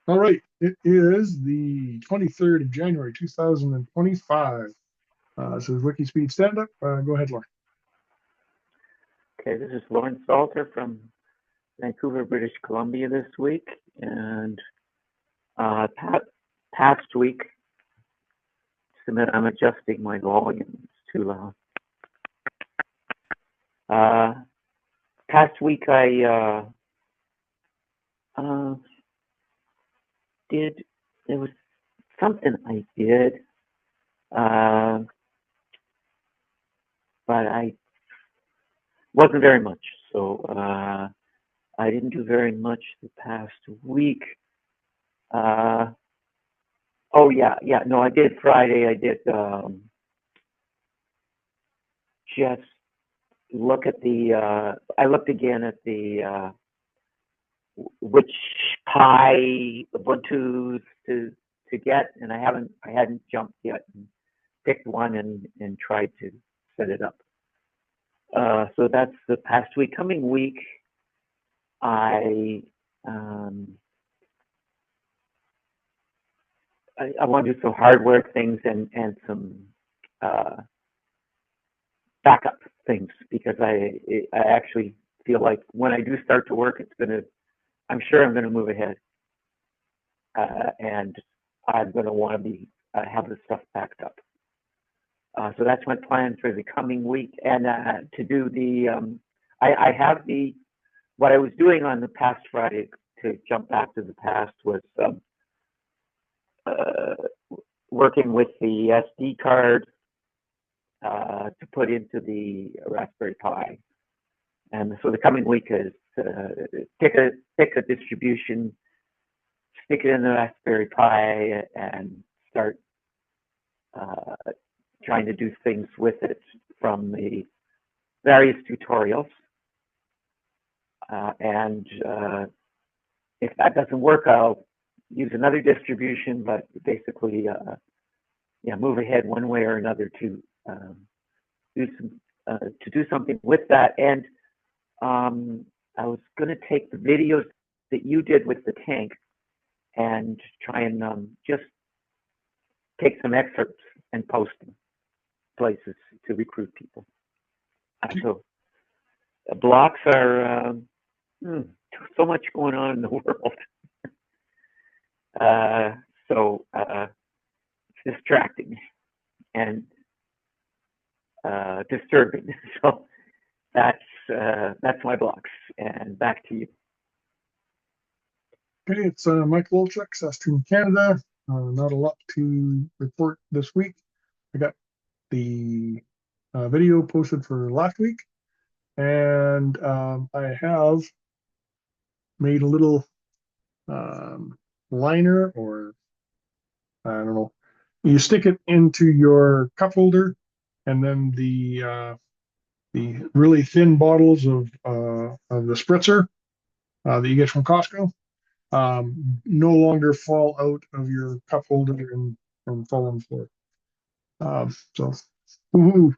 All right, it is the 23rd of January, 2025. This is WIKISPEED Standup. Go ahead, Lauren. Okay, this is Lawrence Salter from Vancouver, British Columbia this week. And past week, submit, I'm adjusting my volume. It's too loud. Uh, Past week, I did, there was something I did, uh, but I wasn't very much. So I didn't do very much the past week. Uh, oh, yeah, no, I did Friday. I did just look at I looked again at the which pie Ubuntu to get, and I hadn't jumped yet and picked one and tried to set it up. So that's the past week. Coming week, I um, I want to do some hardware things and some uh, backup things because I actually feel like when I do start to work, I'm sure I'm gonna move ahead, and I'm gonna want to be have the stuff backed up. So that's my plan for the coming week, and to do I have what I was doing on the past Friday to jump back to the past was uh, working with the SD card to put into the Raspberry Pi. And so the coming week is pick a distribution, stick it in the Raspberry Pi, and start uh, trying to do things with it from the various tutorials. And if that doesn't work, I'll use another distribution, but basically, move ahead one way or another do some to do something with that. And I was going to take the videos that you did with the tank and try and just take some excerpts and post them places to recruit people. So blocks are so much going on in the world. Uh, so it's distracting and disturbing. So that's my blocks. And back to you. Okay, it's Mike Wolchuk, South Stream, Canada. Not a lot to report this week. I got the video posted for last week, and I have made a little liner, or I don't know. You stick it into your cup holder, and then the really thin bottles of the spritzer that you get from Costco no longer fall out of your cup holder and fall on the floor. So, woohoo.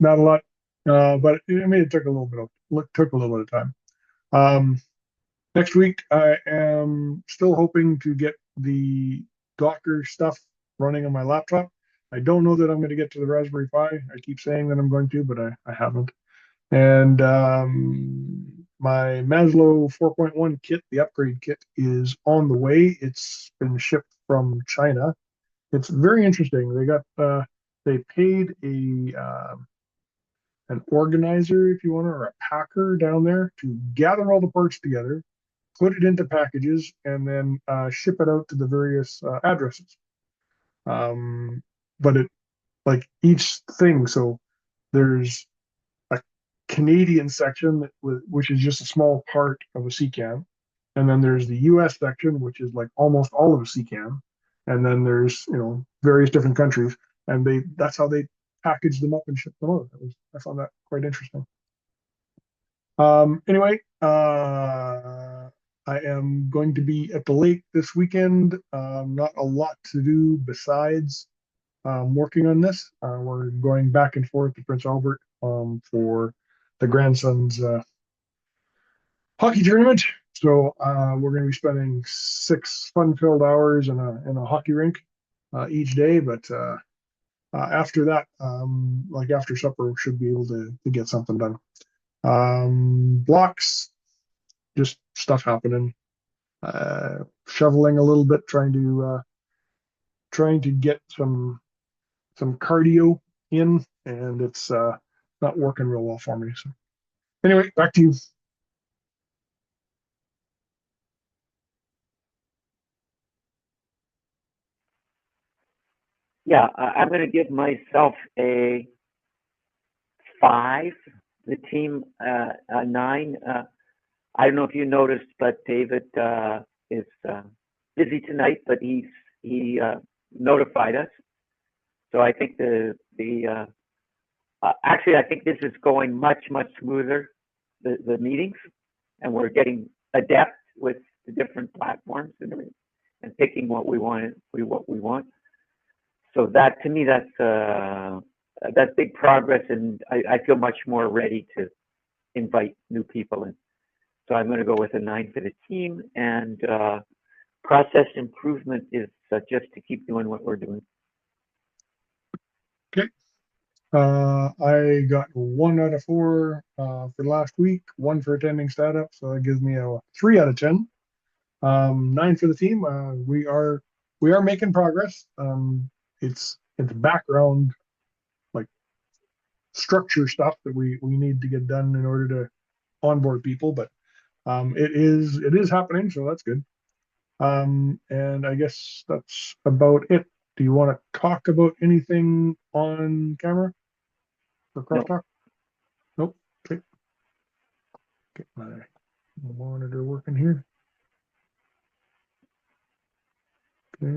Not a lot, but I mean, it took a little bit of time. Um, Next week, I am still hoping to get the Docker stuff running on my laptop. I don't know that I'm going to get to the Raspberry Pi. I keep saying that I'm going to, but I haven't. And my Maslow 4.1 kit, the upgrade kit, is on the way. It's been shipped from China. It's very interesting. They paid an organizer, if you want, or a packer down there to gather all the parts together, put it into packages, and then ship it out to the various addresses. Um, but it like each thing. So there's a Canadian section which is just a small part of a CCAM, and then there's the U.S. section, which is like almost all of a CCAM, and then there's various different countries, and that's how they package them up and ship them out. I found that quite interesting. Anyway, I am going to be at the lake this weekend. Not a lot to do besides working on this. We're going back and forth to Prince Albert for the grandson's hockey tournament. So we're going to be spending 6 fun-filled hours in a hockey rink each day, but after that, like after supper, we should be able to get something done. Blocks, just stuff happening. Shoveling a little bit, trying to get some cardio in, and it's not working real well for me. So anyway, back to you. Yeah, I'm going to give myself a 5. The team a 9. I don't know if you noticed, but David is busy tonight, but he notified us. So I think actually I think this is going much smoother, the meetings, and we're getting adept with the different platforms and picking what we want. So that, to me, that's big progress, and I feel much more ready to invite new people in. So I'm going to go with a 9 for the team, and process improvement is just to keep doing what we're doing. Okay. I got 1 out of 4 for last week, 1 for attending startup, so that gives me a 3 out of 10. 9 for the team. We are making progress. It's background, like, structure stuff that we need to get done in order to onboard people, but it is happening, so that's good. And I guess that's about it. Do you want to talk about anything on camera for No, crosstalk? Nope. Okay. Get my monitor working here. Okay.